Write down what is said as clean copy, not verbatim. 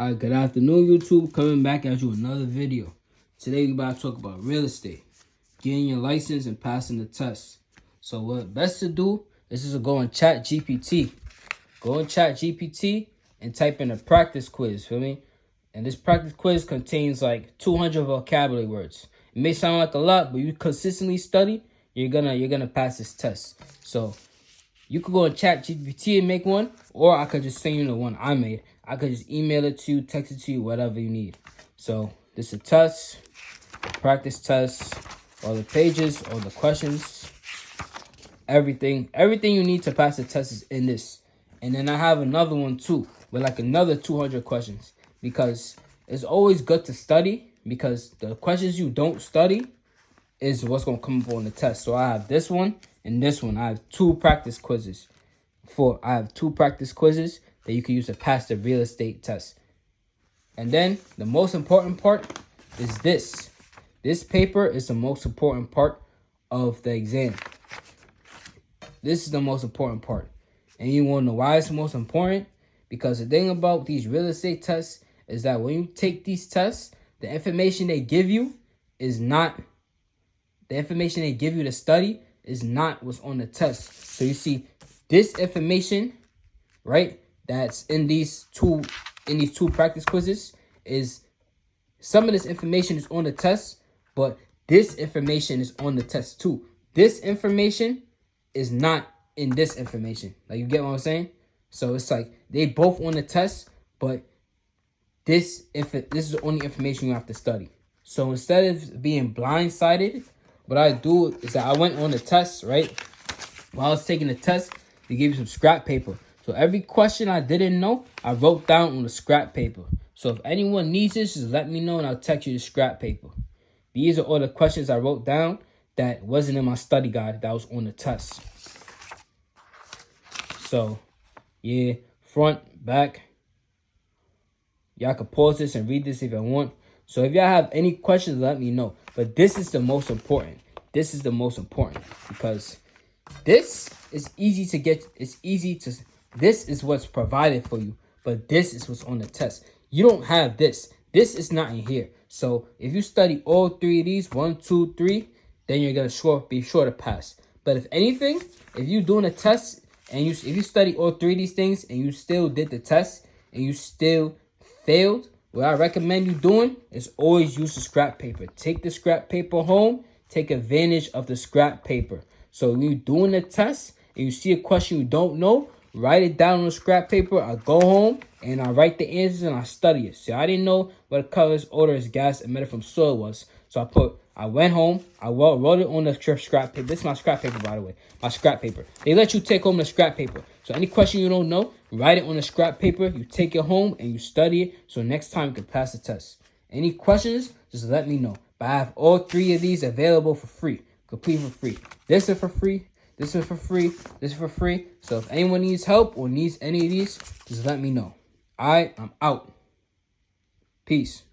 Alright, good afternoon, YouTube. Coming back at you with another video. Today we about to talk about real estate, getting your license and passing the test. So what best to do is just to go on Chat GPT. Go on Chat GPT and type in a practice quiz, feel me? And this practice quiz contains like 200 vocabulary words. It may sound like a lot, but you consistently study, you're gonna pass this test. So you could go on Chat GPT and make one, or I could just send you the one I made. I could just email it to you, text it to you, whatever you need. So this is a test, practice test, all the pages, all the questions, everything you need to pass the test is in this. And then I have another one too, with like another 200 questions, because it's always good to study, because the questions you don't study is what's going to come up on the test. So I have this one and this one. I have two practice quizzes. I have two practice quizzes that you can use to pass the real estate test. And then the most important part is this. This paper is the most important part of the exam. This is the most important part. And you want to know why it's the most important? Because the thing about these real estate tests is that when you take these tests, the information they give you is not, the information they give you to study is not what's on the test. So you see this information, right, that's in these two practice quizzes, is some of this information is on the test, but this information is on the test too. This information is not in this information. Like, you get what I'm saying? So it's like they both on the test, but this is the only information you have to study. So instead of being blindsided, what I do is that I went on the test, right? While I was taking the test, they gave you some scrap paper. So every question I didn't know, I wrote down on the scrap paper. So if anyone needs this, just let me know and I'll text you the scrap paper. These are all the questions I wrote down that wasn't in my study guide that was on the test. So, yeah, front, back. Y'all can pause this and read this if you want. So if y'all have any questions, let me know. But this is the most important. This is the most important because this is easy to get. This is what's provided for you. But this is what's on the test. You don't have this. This is not in here. So if you study all three of these, 1, 2, 3, then you're going to be sure to pass. But if anything, if you're doing a test and if you study all three of these things and you still did the test and you still failed, what I recommend you doing is always use the scrap paper. Take the scrap paper home. Take advantage of the scrap paper. So when you're doing a test and you see a question you don't know, write it down on the scrap paper. I go home and I write the answers and I study it. See, I didn't know what a colorless, odorless gas emitted from soil was. So I went home, I wrote it on the scrap paper. This is my scrap paper, by the way. My scrap paper. They let you take home the scrap paper. So any question you don't know, write it on the scrap paper. You take it home and you study it. So next time you can pass the test. Any questions, just let me know. But I have all three of these available for free. Complete for free. This is for free. This is for free. This is for free. So if anyone needs help or needs any of these, just let me know. I'm out. Peace.